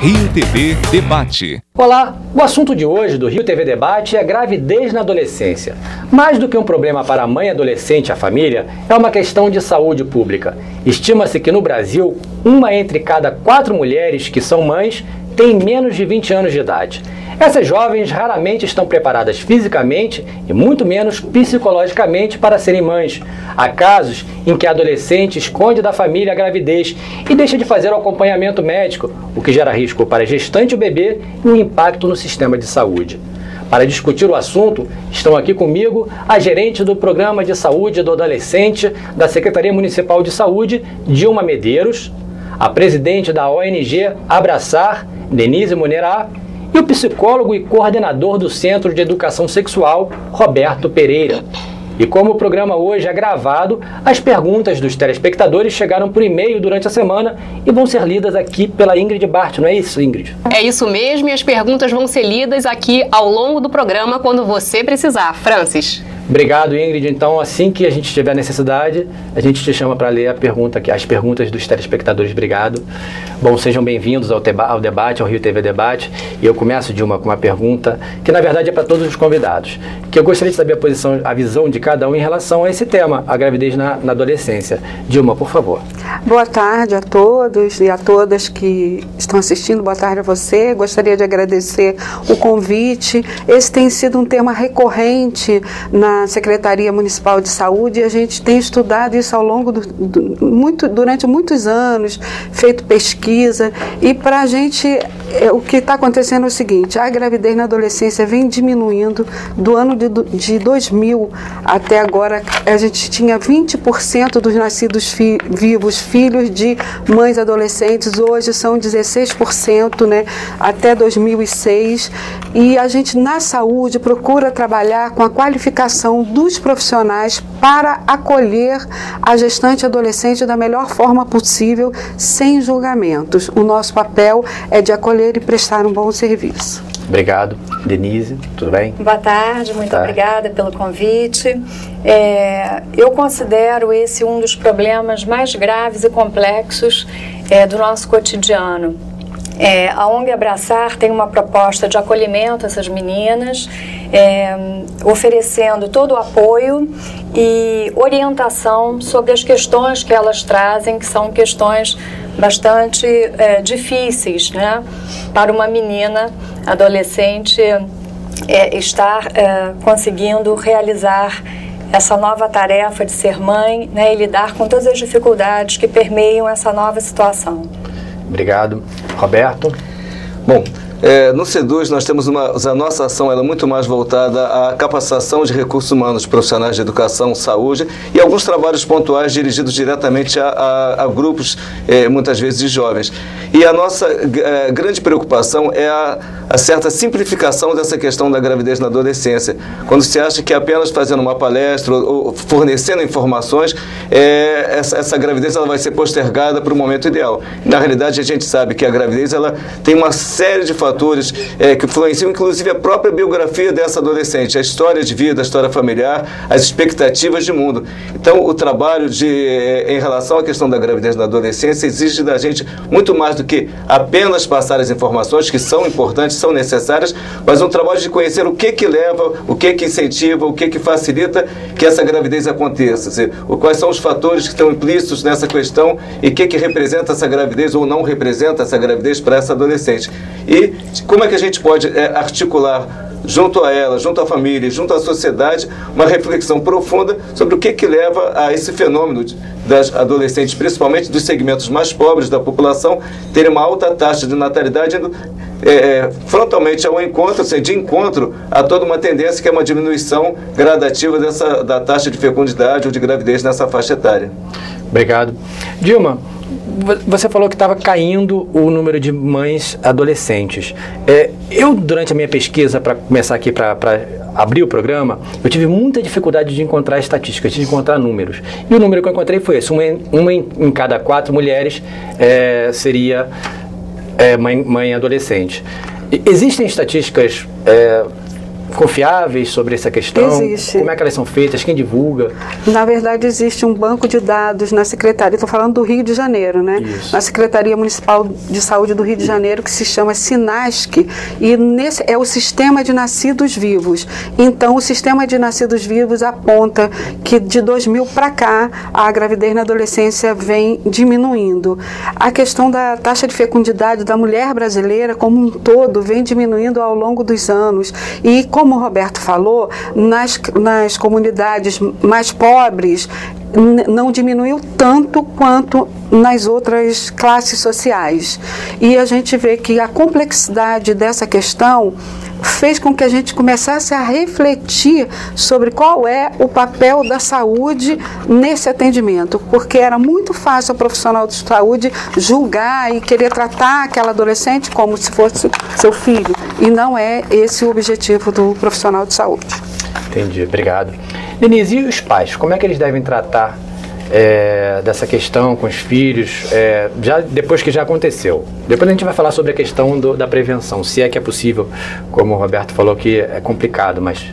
Rio TV Debate. Olá, o assunto de hoje do Rio TV Debate é gravidez na adolescência. Mais do que um problema para a mãe adolescente e a família, é uma questão de saúde pública. Estima-se que no Brasil, uma entre cada 4 mulheres que são mães tem menos de 20 anos de idade. Essas jovens raramente estão preparadas fisicamente e muito menos psicologicamente para serem mães. Há casos em que a adolescente esconde da família a gravidez e deixa de fazer o acompanhamento médico, o que gera risco para a gestante e o bebê e um impacto no sistema de saúde. Para discutir o assunto, estão aqui comigo a gerente do Programa de Saúde do Adolescente da Secretaria Municipal de Saúde, Dilma Medeiros, a presidente da ONG Abraçar, Denise Monerá, e o psicólogo e coordenador do Centro de Educação Sexual, Roberto Pereira. E como o programa hoje é gravado, as perguntas dos telespectadores chegaram por e-mail durante a semana e vão ser lidas aqui pela Ingrid Bart, não é isso, Ingrid? É isso mesmo, e as perguntas vão ser lidas aqui ao longo do programa quando você precisar. Francis. Obrigado, Ingrid. Então, assim que a gente tiver necessidade, a gente te chama para ler as perguntas dos telespectadores. Obrigado. Bom, sejam bem-vindos ao debate, ao Rio TV Debate. E eu começo, Dilma, com uma pergunta que, na verdade, é para todos os convidados. Que eu gostaria de saber a visão de cada um em relação a esse tema, a gravidez na adolescência. Dilma, por favor. Boa tarde a todos e a todas que estão assistindo. Boa tarde a você. Gostaria de agradecer o convite. Esse tem sido um tema recorrente na Secretaria Municipal de Saúde, e a gente tem estudado isso ao longo durante muitos anos, feito pesquisa, e para a gente o que está acontecendo é o seguinte: a gravidez na adolescência vem diminuindo. Do ano de 2000 até agora, a gente tinha 20% dos nascidos vivos filhos de mães adolescentes, hoje são 16%, né, até 2006, e a gente na saúde procura trabalhar com a qualificação dos profissionais para acolher a gestante adolescente da melhor forma possível, sem julgamentos. O nosso papel é de acolher e prestar um bom serviço. Obrigado. Denise, tudo bem? Boa tarde, muito obrigada pelo convite. Eu considero esse um dos problemas mais graves e complexos do nosso cotidiano. A ONG Abraçar tem uma proposta de acolhimento a essas meninas, oferecendo todo o apoio e orientação sobre as questões que elas trazem, que são questões bastante difíceis, né, para uma menina adolescente estar conseguindo realizar essa nova tarefa de ser mãe, né, e lidar com todas as dificuldades que permeiam essa nova situação. Obrigado. Roberto? Bom, no C2 nós temos a nossa ação ela é muito mais voltada à capacitação de recursos humanos, profissionais de educação, saúde e alguns trabalhos pontuais dirigidos diretamente a grupos, muitas vezes de jovens. E a nossa grande preocupação é a certa simplificação dessa questão da gravidez na adolescência. Quando se acha que apenas fazendo uma palestra ou fornecendo informações, essa gravidez ela vai ser postergada para o momento ideal. Na realidade, a gente sabe que a gravidez ela tem uma série de fatores que influenciam, inclusive, a própria biografia dessa adolescente, a história de vida, a história familiar, as expectativas de mundo. Então, o trabalho em relação à questão da gravidez na adolescência exige da gente muito mais do que apenas passar as informações, que são importantes, são necessárias, mas um trabalho de conhecer o que leva, o que incentiva, o que facilita que essa gravidez aconteça. Dizer, quais são os fatores que estão implícitos nessa questão e o que representa essa gravidez ou não representa essa gravidez para essa adolescente. E como é que a gente pode articular junto a ela, junto à família, junto à sociedade, uma reflexão profunda sobre o que leva a esse fenômeno das adolescentes, principalmente dos segmentos mais pobres da população, terem uma alta taxa de natalidade, indo frontalmente ao encontro, de encontro a toda uma tendência que é uma diminuição gradativa da taxa de fecundidade ou de gravidez nessa faixa etária. Obrigado. Dilma, você falou que estava caindo o número de mães adolescentes. Eu, durante a minha pesquisa, para começar aqui, para abrir o programa, eu tive muita dificuldade de encontrar estatísticas, de encontrar números. E o número que eu encontrei foi esse: uma em cada 4 mulheres seria mãe adolescente. Existem estatísticas confiáveis sobre essa questão? Existe. Como é que elas são feitas? Quem divulga? Na verdade, existe um banco de dados na Secretaria, estou falando do Rio de Janeiro, né? Isso. Na Secretaria Municipal de Saúde do Rio de Janeiro, que se chama SINASC, e nesse é o Sistema de Nascidos Vivos. Então, o Sistema de Nascidos Vivos aponta que de 2000 para cá, a gravidez na adolescência vem diminuindo. A questão da taxa de fecundidade da mulher brasileira como um todo vem diminuindo ao longo dos anos. E, como o Roberto falou, nas comunidades mais pobres, não diminuiu tanto quanto nas outras classes sociais. E a gente vê que a complexidade dessa questão fez com que a gente começasse a refletir sobre qual é o papel da saúde nesse atendimento, porque era muito fácil o profissional de saúde julgar e querer tratar aquela adolescente como se fosse seu filho, e não é esse o objetivo do profissional de saúde. Entendi, obrigado. Denise, e os pais, como é que eles devem tratar dessa questão com os filhos, já depois que já aconteceu? Depois a gente vai falar sobre a questão da prevenção, se é que é possível, como o Roberto falou que é complicado, mas...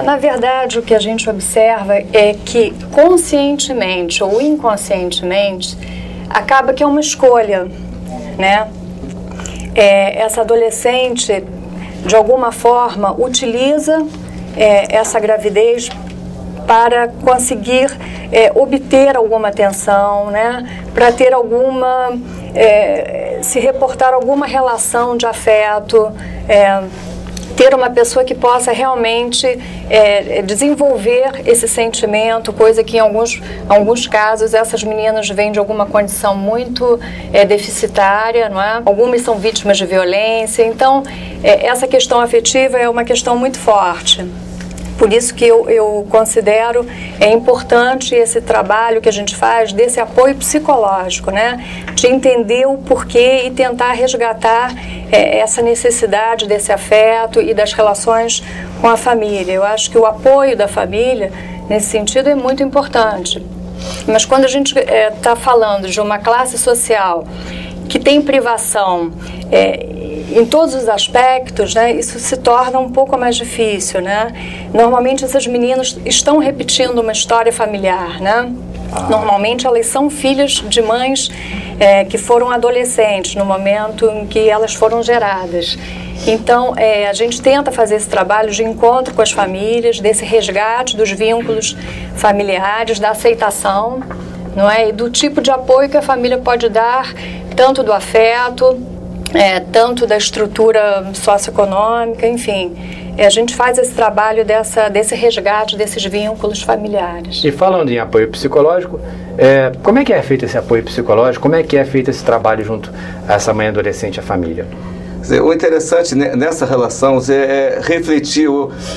Na verdade, o que a gente observa é que conscientemente ou inconscientemente acaba que é uma escolha, né? Essa adolescente, de alguma forma, utiliza essa gravidez para conseguir obter alguma atenção, né? Para ter alguma, se reportar alguma relação de afeto, ter uma pessoa que possa realmente desenvolver esse sentimento, coisa que em alguns casos essas meninas vêm de alguma condição muito deficitária, não é? Algumas são vítimas de violência, então essa questão afetiva é uma questão muito forte. Por isso que eu considero importante esse trabalho que a gente faz desse apoio psicológico, né? De entender o porquê e tentar resgatar essa necessidade desse afeto e das relações com a família. Eu acho que o apoio da família, nesse sentido, é muito importante. Mas quando a gente está falando de uma classe social que tem privação em todos os aspectos, né, isso se torna um pouco mais difícil, né? Normalmente essas meninas estão repetindo uma história familiar, né? Normalmente elas são filhas de mães que foram adolescentes no momento em que elas foram geradas. Então, a gente tenta fazer esse trabalho de encontro com as famílias, desse resgate dos vínculos familiares, da aceitação, não é? E do tipo de apoio que a família pode dar, tanto do afeto, tanto da estrutura socioeconômica, enfim. A gente faz esse trabalho desse resgate desses vínculos familiares. E falando em apoio psicológico, como é que é feito esse apoio psicológico? Como é que é feito esse trabalho junto a essa mãe adolescente, a família? O interessante nessa relação é refletir,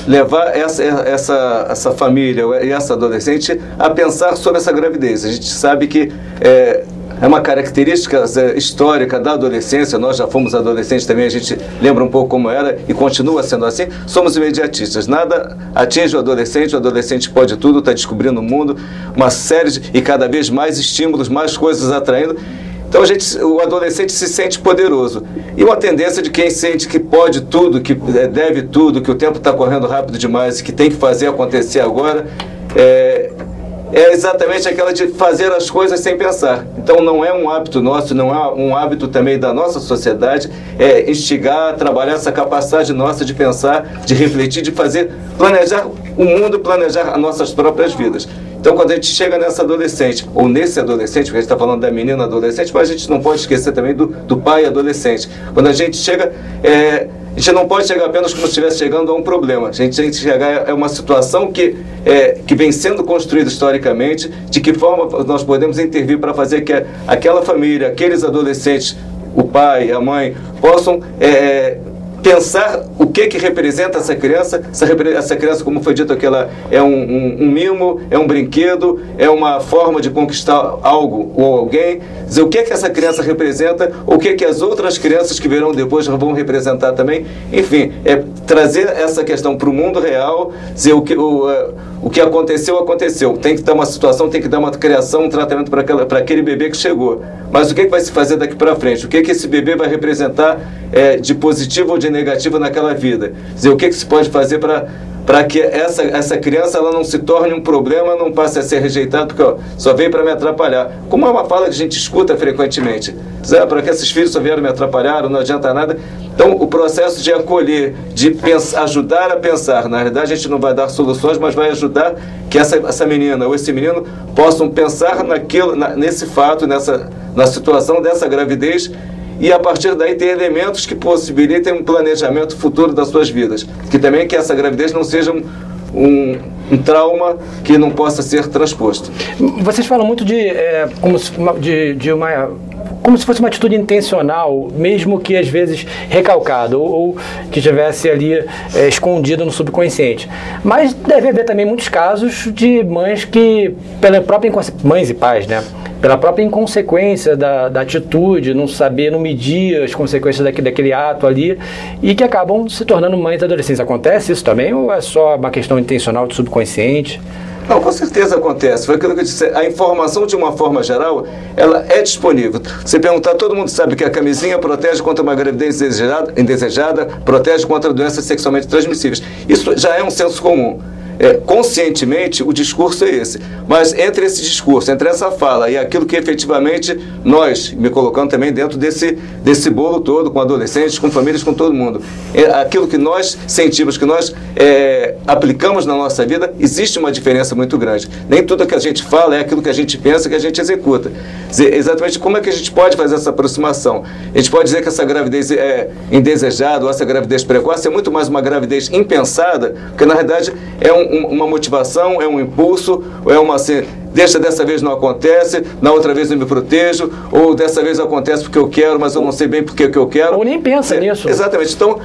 levar essa família e essa adolescente a pensar sobre essa gravidez. A gente sabe que é uma característica histórica da adolescência. Nós já fomos adolescentes também, a gente lembra um pouco como era e continua sendo assim. Somos imediatistas, nada atinge o adolescente pode tudo, está descobrindo o mundo, uma série e cada vez mais estímulos, mais coisas atraindo. Então o adolescente se sente poderoso. E uma tendência de quem sente que pode tudo, que deve tudo, que o tempo está correndo rápido demais, que tem que fazer acontecer agora, é exatamente aquela de fazer as coisas sem pensar. Então não é um hábito nosso, não é um hábito também da nossa sociedade, instigar, trabalhar essa capacidade nossa de pensar, de refletir, de fazer, planejar o mundo, planejar as nossas próprias vidas. Então, quando a gente chega nessa adolescente, ou nesse adolescente, porque a gente está falando da menina adolescente, mas a gente não pode esquecer também do pai adolescente. Quando a gente chega, a gente não pode chegar apenas como se estivesse chegando a um problema. A gente chegar a uma situação que vem sendo construída historicamente, de que forma nós podemos intervir para fazer que aquela família, aqueles adolescentes, o pai, a mãe, possam pensar o que representa essa criança. Essa criança, como foi dito aqui, ela é um mimo, é um brinquedo, é uma forma de conquistar algo ou alguém. Dizer o que essa criança representa, o que as outras crianças que virão depois vão representar também. Enfim, trazer essa questão para o mundo real, dizer o que aconteceu, aconteceu. Tem que dar uma situação, tem que dar uma criação, um tratamento para aquele bebê que chegou. Mas o que vai se fazer daqui para frente? O que esse bebê vai representar de positivo ou de negativo naquela vida? Quer dizer, o que se pode fazer para que essa criança ela não se torne um problema, não passe a ser rejeitada, porque só veio para me atrapalhar. Como é uma fala que a gente escuta frequentemente. Para que esses filhos só vieram me atrapalhar, não adianta nada. Então, o processo de acolher, de ajudar a pensar, na verdade a gente não vai dar soluções, mas vai ajudar que essa menina ou esse menino possam pensar nesse fato, na situação dessa gravidez, e a partir daí ter elementos que possibilitem um planejamento futuro das suas vidas. Que também que essa gravidez não seja um trauma que não possa ser transposto. Vocês falam muito como se fosse uma atitude intencional, mesmo que às vezes recalcada, ou que estivesse ali escondida no subconsciente. Mas deve haver também muitos casos de mães que, pela própria mães e pais, né? Pela própria inconsequência da atitude, não saber, não medir as consequências daquele ato ali, e que acabam se tornando mães adolescentes. Acontece isso também, ou é só uma questão intencional do subconsciente? Não, com certeza acontece. Foi aquilo que eu disse. A informação, de uma forma geral, ela é disponível. Você perguntar, todo mundo sabe que a camisinha protege contra uma gravidez indesejada, protege contra doenças sexualmente transmissíveis. Isso já é um senso comum. Conscientemente, o discurso é esse. Mas entre esse discurso, entre essa fala e aquilo que efetivamente nós, me colocando também dentro desse bolo todo, com adolescentes, com famílias, com todo mundo, aquilo que nós sentimos, que nós aplicamos na nossa vida, existe uma diferença muito grande. Nem tudo que a gente fala é aquilo que a gente pensa, que a gente executa. Exatamente como é que a gente pode fazer essa aproximação? A gente pode dizer que essa gravidez indesejada ou essa gravidez precoce é muito mais uma gravidez impensada, porque na realidade é uma motivação, é um impulso, é uma assim, deixa dessa vez não acontece, na outra vez eu me protejo, ou dessa vez acontece porque eu quero, mas eu não sei bem porque que eu quero. Ou nem pensa nisso. Exatamente. Então,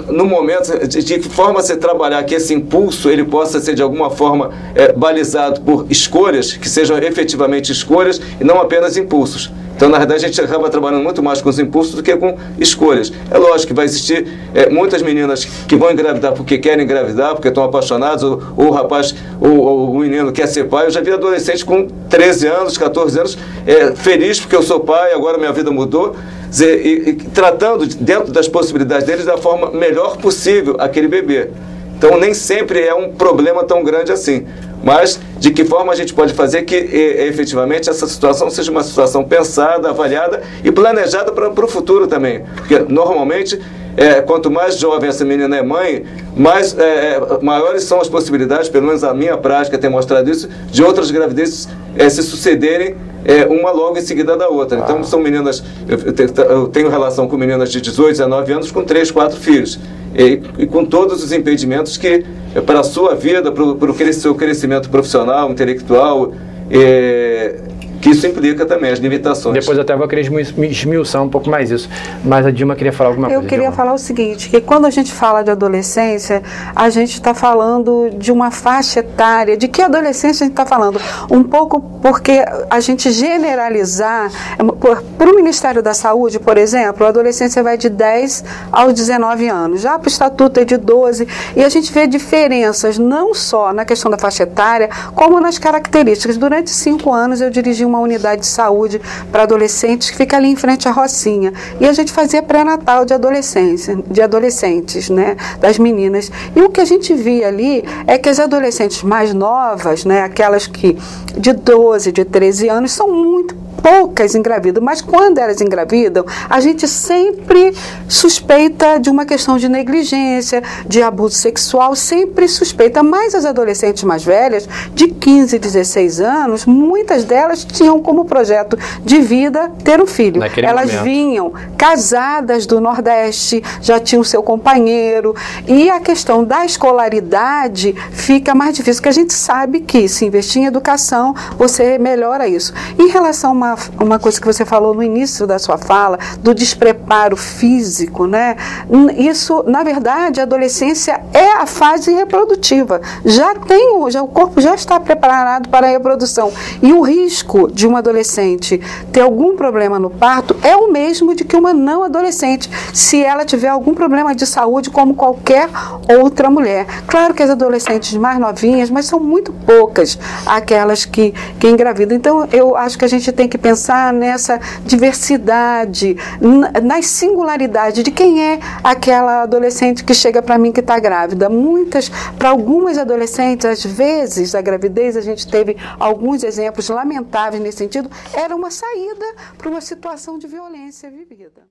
no momento, de que forma você trabalhar que esse impulso ele possa ser de alguma forma balizado por escolhas, que sejam efetivamente escolhas e não apenas impulsos. Então, na verdade, a gente acaba trabalhando muito mais com os impulsos do que com escolhas. É lógico que vai existir muitas meninas que vão engravidar porque querem engravidar, porque estão apaixonadas, ou o rapaz, ou o menino quer ser pai. Eu já vi adolescente com 13 anos, 14 anos, feliz porque eu sou pai, agora minha vida mudou. E tratando dentro das possibilidades deles da forma melhor possível aquele bebê. Então, nem sempre é um problema tão grande assim. Mas, de que forma a gente pode fazer que, efetivamente, essa situação seja uma situação pensada, avaliada e planejada para o futuro também. Porque, normalmente, quanto mais jovem essa menina é mãe, maiores são as possibilidades, pelo menos a minha prática tem mostrado isso, de outras gravidezes se sucederem uma logo em seguida da outra. Então, são meninas, eu tenho relação com meninas de 18, 19 anos com 3, 4 filhos. E com todos os impedimentos que, para a sua vida, para o seu crescimento profissional, intelectual, que isso implica também, as limitações. Depois até vou querer esmiuçar um pouco mais isso. Mas a Dilma queria falar alguma coisa. Eu queria falar o seguinte, que quando a gente fala de adolescência, a gente está falando de uma faixa etária. De que adolescência a gente está falando? Um pouco porque a gente generalizar, para o Ministério da Saúde, por exemplo, a adolescência vai de 10 aos 19 anos. Já para o Estatuto é de 12. E a gente vê diferenças não só na questão da faixa etária, como nas características. Durante 5 anos eu dirigi uma unidade de saúde para adolescentes que fica ali em frente à Rocinha. E a gente fazia pré-natal de adolescentes, né, das meninas. E o que a gente via ali é que as adolescentes mais novas, né, aquelas que de 12, de 13 anos, são muito poucas engravidam, mas quando elas engravidam, a gente sempre suspeita de uma questão de negligência, de abuso sexual, sempre suspeita. Mas as adolescentes mais velhas, de 15, 16 anos, muitas delas tinham como projeto de vida ter um filho. Elas vinham casadas do Nordeste, já tinham seu companheiro, e a questão da escolaridade fica mais difícil, porque a gente sabe que se investir em educação, você melhora isso. Em relação a uma coisa que você falou no início da sua fala, do despreparo preparo físico, né? Isso, na verdade, a adolescência é a fase reprodutiva. O corpo já está preparado para a reprodução. E o risco de uma adolescente ter algum problema no parto é o mesmo de que uma não adolescente, se ela tiver algum problema de saúde como qualquer outra mulher. Claro que as adolescentes mais novinhas, mas são muito poucas aquelas que engravidam. Então, eu acho que a gente tem que pensar nessa diversidade, nas singularidades de quem é aquela adolescente que chega para mim que está grávida. Para algumas adolescentes, às vezes, a gravidez, a gente teve alguns exemplos lamentáveis nesse sentido, era uma saída para uma situação de violência vivida.